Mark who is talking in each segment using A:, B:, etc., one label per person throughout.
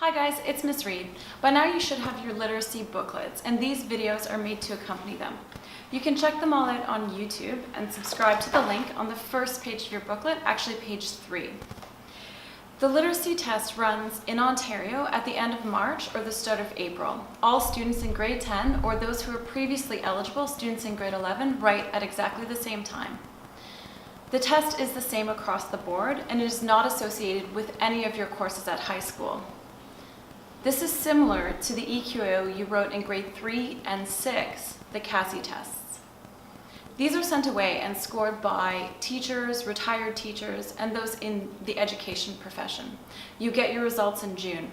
A: Hi guys, it's Miss Reed. By now you should have your literacy booklets, and these videos are made to accompany them. You can check them all out on YouTube and subscribe to the link on the first page of your booklet, actually page 3. The literacy test runs in Ontario at the end of March or the start of April. All students in grade 10 or those who are previously eligible students in grade 11 write at exactly the same time. The test is the same across the board and it is not associated with any of your courses at high school. This is similar to the EQO you wrote in grade 3 and 6, the CASI tests. These are sent away and scored by teachers, retired teachers, and those in the education profession. You get your results in June.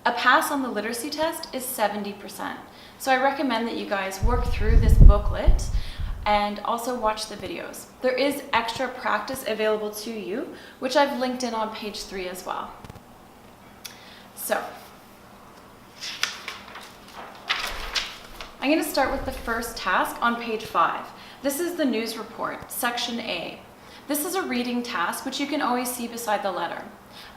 A: A pass on the literacy test is 70%. So I recommend that you guys work through this booklet and also watch the videos. There is extra practice available to you, which I've linked in on page 3 as well. So, I'm going to start with the first task on page 5. This is the news report, section A. This is a reading task, which you can always see beside the letter.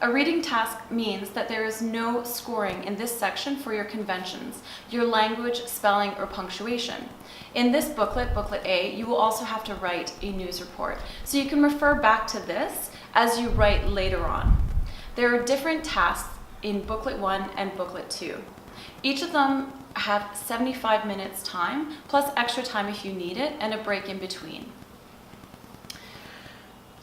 A: A reading task means that there is no scoring in this section for your conventions, your language, spelling, or punctuation. In this booklet, Booklet A, you will also have to write a news report. So you can refer back to this as you write later on. There are different tasks in Booklet 1 and Booklet 2. Each of them have 75 minutes time, plus extra time if you need it, and a break in between.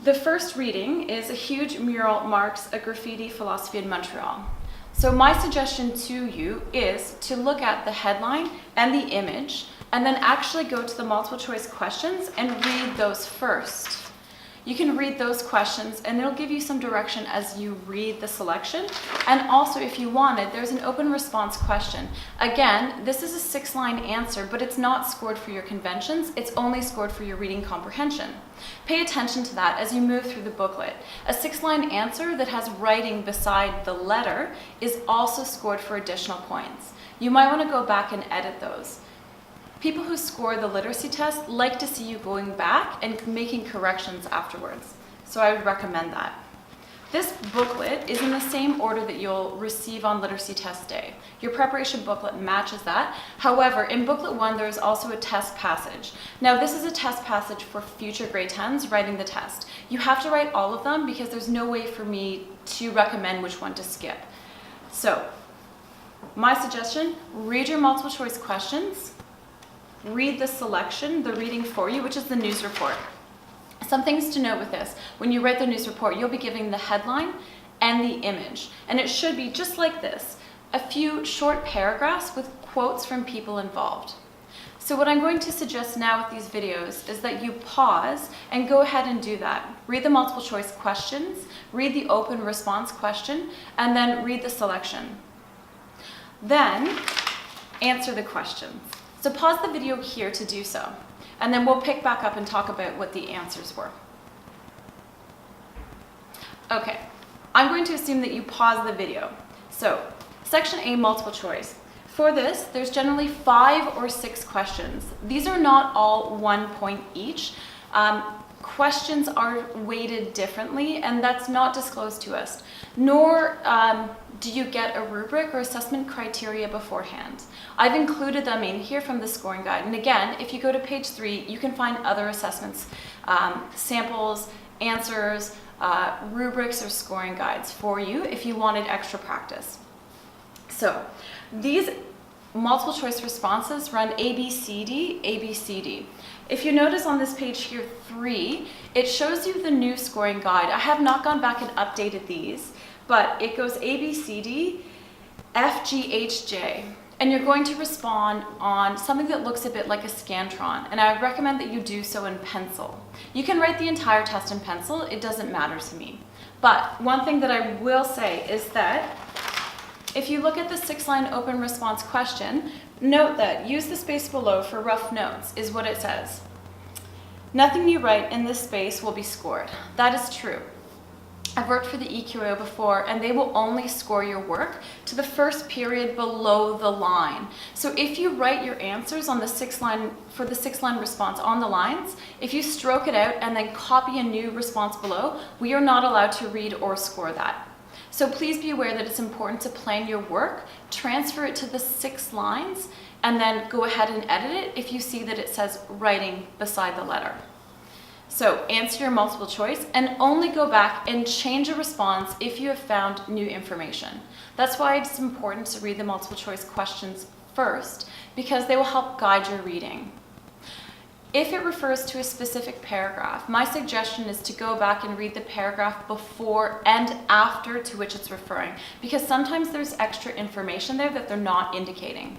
A: The first reading is a huge mural marks a graffiti philosophy in Montreal. So my suggestion to you is to look at the headline and the image, and then actually go to the multiple choice questions and read those first. You can read those questions and it'll give you some direction as you read the selection. And also, if you wanted, there's an open response question. Again, this is a 6-line answer, but it's not scored for your conventions. It's only scored for your reading comprehension. Pay attention to that as you move through the booklet. A 6-line answer that has writing beside the letter is also scored for additional points. You might want to go back and edit those. People who score the literacy test like to see you going back and making corrections afterwards. So I would recommend that. This booklet is in the same order that you'll receive on literacy test day. Your preparation booklet matches that. However, in booklet 1, there is also a test passage. Now, this is a test passage for future grade 10s writing the test. You have to write all of them because there's no way for me to recommend which one to skip. So, my suggestion, read your multiple choice questions, read the selection, the reading for you, which is the news report. Some things to note with this. When you write the news report, you'll be giving the headline and the image. And it should be just like this, a few short paragraphs with quotes from people involved. So what I'm going to suggest now with these videos is that you pause and go ahead and do that. Read the multiple choice questions, read the open response question, and then read the selection. Then answer the questions. So pause the video here to do so, and then we'll pick back up and talk about what the answers were. Okay, I'm going to assume that you pause the video. So, section A, multiple choice. For this, there's generally 5 or 6 questions. These are not all 1 point each. Questions are weighted differently, and that's not disclosed to us. Nor do you get a rubric or assessment criteria beforehand. I've included them in here from the scoring guide. And again, if you go to page 3, you can find other assessments, samples, answers, rubrics, or scoring guides for you if you wanted extra practice. So these multiple choice responses run A, B, C, D, A, B, C, D. If you notice on this page here 3, it shows you the new scoring guide. I have not gone back and updated these, but it goes A, B, C, D, F, G, H, J. And you're going to respond on something that looks a bit like a Scantron, and I would recommend that you do so in pencil. You can write the entire test in pencil, it doesn't matter to me. But one thing that I will say is that if you look at the 6-line open response question, note that use the space below for rough notes is what it says. Nothing you write in this space will be scored. That is true. I've worked for the EQO before, and they will only score your work to the first period below the line. So if you write your answers on the 6-line, for the 6-line response on the lines, if you stroke it out and then copy a new response below, we are not allowed to read or score that. So please be aware that it's important to plan your work, transfer it to the 6 lines, and then go ahead and edit it if you see that it says writing beside the letter. So answer your multiple choice and only go back and change a response if you have found new information. That's why it's important to read the multiple choice questions first, because they will help guide your reading. If it refers to a specific paragraph, my suggestion is to go back and read the paragraph before and after to which it's referring, because sometimes there's extra information there that they're not indicating.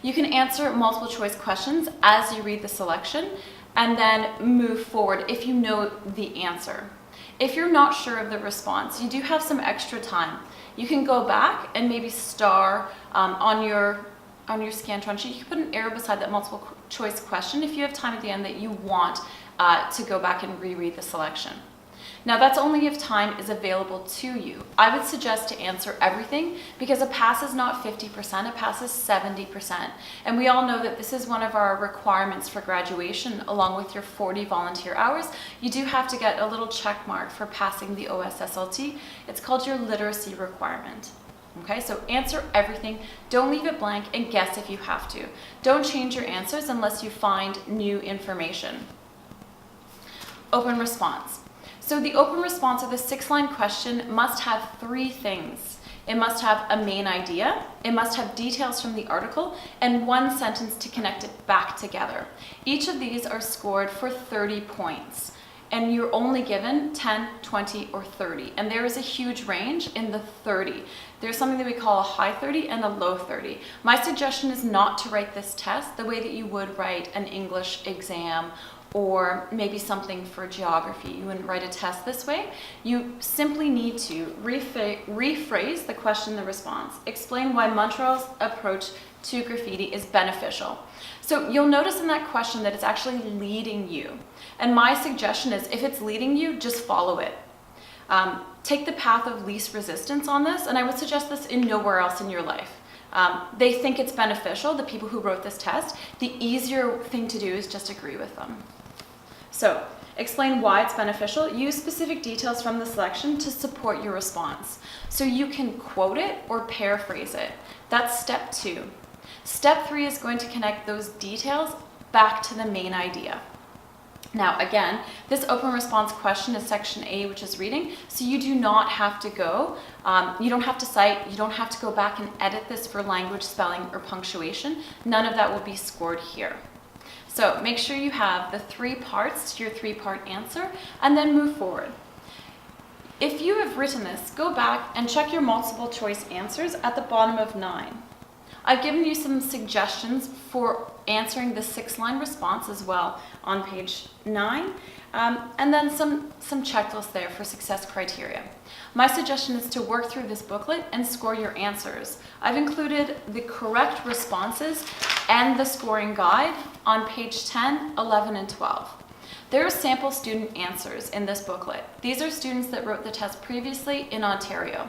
A: You can answer multiple choice questions as you read the selection and then move forward if you know the answer. If you're not sure of the response, you do have some extra time. You can go back and maybe star on your Scantron sheet. You can put an arrow beside that multiple choice question if you have time at the end that you want to go back and reread the selection. Now that's only if time is available to you. I would suggest to answer everything because a pass is not 50%, a pass is 70%. And we all know that this is one of our requirements for graduation along with your 40 volunteer hours. You do have to get a little check mark for passing the OSSLT. It's called your literacy requirement. Okay, so answer everything, don't leave it blank, and guess if you have to. Don't change your answers unless you find new information. Open response. So the open response of the 6-line question must have 3 things. It must have a main idea, it must have details from the article, and 1 sentence to connect it back together. Each of these are scored for 30 points. And you're only given 10, 20, or 30. And there is a huge range in the 30. There's something that we call a high 30 and a low 30. My suggestion is not to write this test the way that you would write an English exam or maybe something for geography. You wouldn't write a test this way. You simply need to rephrase the question, the response. Explain why Montreal's approach to graffiti is beneficial. So you'll notice in that question that it's actually leading you. And my suggestion is if it's leading you, just follow it. Take the path of least resistance on this, and I would suggest this in nowhere else in your life. They think it's beneficial, the people who wrote this test. The easier thing to do is just agree with them. So explain why it's beneficial. Use specific details from the selection to support your response. So you can quote it or paraphrase it. That's step 2. Step 3 is going to connect those details back to the main idea. Now again, this open response question is section A, which is reading, so you do not have to go, you don't have to cite, you don't have to go back and edit this for language, spelling, or punctuation. None of that will be scored here. So make sure you have the 3 parts to your 3-part answer and then move forward. If you have written this, go back and check your multiple choice answers at the bottom of 9. I've given you some suggestions for answering the 6-line response as well on page 9, and then some checklists there for success criteria. My suggestion is to work through this booklet and score your answers. I've included the correct responses and the scoring guide on page 10, 11, and 12. There are sample student answers in this booklet. These are students that wrote the test previously in Ontario.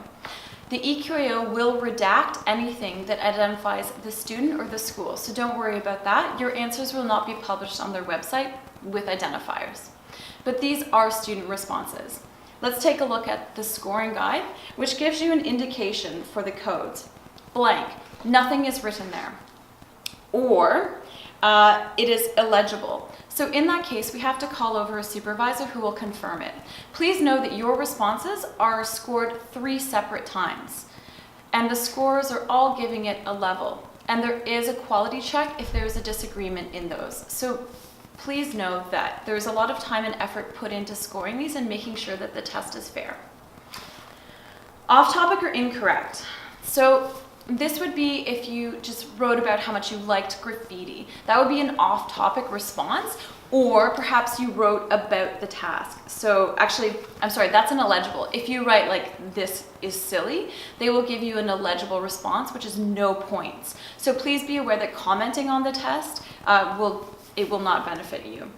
A: The EQAO will redact anything that identifies the student or the school, so don't worry about that. Your answers will not be published on their website with identifiers. But these are student responses. Let's take a look at the scoring guide, which gives you an indication for the codes. Blank, nothing is written there. Or it is illegible. So in that case, we have to call over a supervisor who will confirm it. Please know that your responses are scored 3 separate times, and the scores are all giving it a level. And there is a quality check if there's a disagreement in those. So please know that there's a lot of time and effort put into scoring these and making sure that the test is fair. Off topic or incorrect. So this would be if you just wrote about how much you liked graffiti. That would be an off-topic response, or perhaps you wrote about the task. So actually, I'm sorry, that's an illegible. If you write like, this is silly, they will give you an illegible response, which is no points. So please be aware that commenting on the test will not benefit you.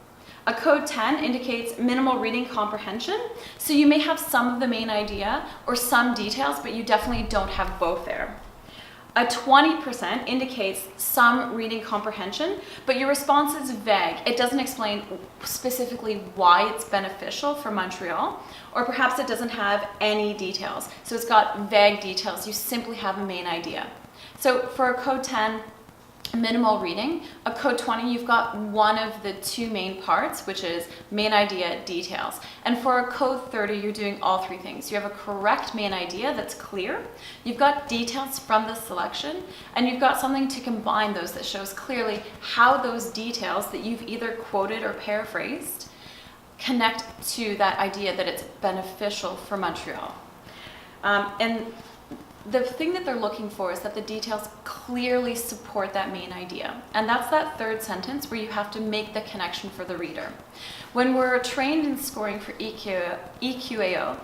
A: A code 10 indicates minimal reading comprehension. So you may have some of the main idea or some details, but you definitely don't have both there. A 20% indicates some reading comprehension, but your response is vague. It doesn't explain specifically why it's beneficial for Montreal, or perhaps it doesn't have any details. So it's got vague details. You simply have a main idea. So for a code 10, minimal reading, a code 20, you've got one of the two main parts, which is main idea, details. And for a code 30, you're doing all three things. You have a correct main idea that's clear, you've got details from the selection, and you've got something to combine those that shows clearly how those details that you've either quoted or paraphrased connect to that idea that it's beneficial for Montreal. And the thing that they're looking for is that the details clearly support that main idea. And that's that third sentence where you have to make the connection for the reader. When we're trained in scoring for EQAO,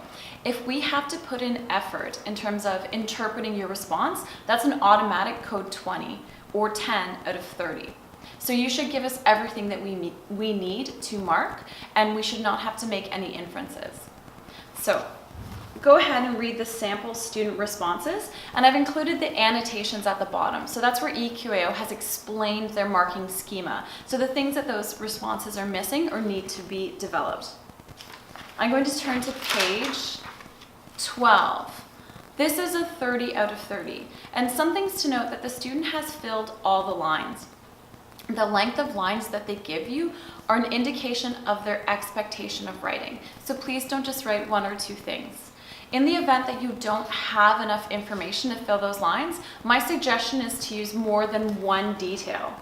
A: if we have to put in effort in terms of interpreting your response, that's an automatic code 20 or 10 out of 30. So you should give us everything that we need to mark, and we should not have to make any inferences. So go ahead and read the sample student responses, and I've included the annotations at the bottom. So that's where EQAO has explained their marking schema. So the things that those responses are missing or need to be developed. I'm going to turn to page 12. This is a 30 out of 30. And some things to note: that the student has filled all the lines. The length of lines that they give you are an indication of their expectation of writing. So please don't just write one or two things. In the event that you don't have enough information to fill those lines, my suggestion is to use more than one detail.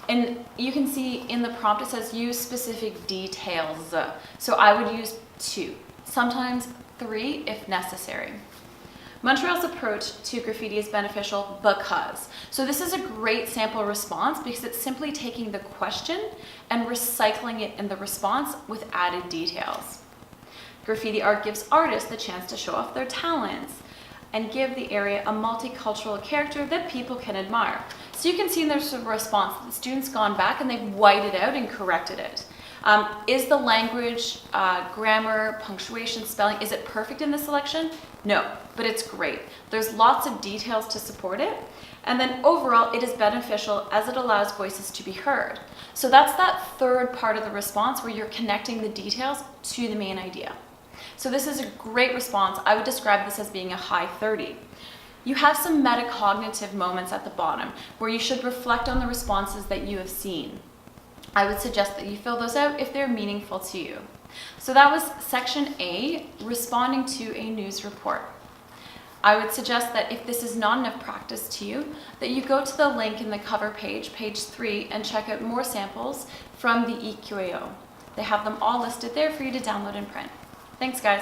A: And you can see in the prompt it says use specific details. So I would use 2, sometimes 3 if necessary. Montreal's approach to graffiti is beneficial because. So this is a great sample response because it's simply taking the question and recycling it in the response with added details. Graffiti art gives artists the chance to show off their talents and give the area a multicultural character that people can admire. So you can see in their response that the student's gone back and they've whited out and corrected it. Is the language, grammar, punctuation, spelling, is it perfect in the selection? No, but it's great. There's lots of details to support it. And then overall, it is beneficial as it allows voices to be heard. So that's that third part of the response where you're connecting the details to the main idea. So this is a great response. I would describe this as being a high 30. You have some metacognitive moments at the bottom where you should reflect on the responses that you have seen. I would suggest that you fill those out if they're meaningful to you. So that was section A, responding to a news report. I would suggest that if this is not enough practice to you, that you go to the link in the cover page, page 3, and check out more samples from the EQAO. They have them all listed there for you to download and print. Thanks, guys.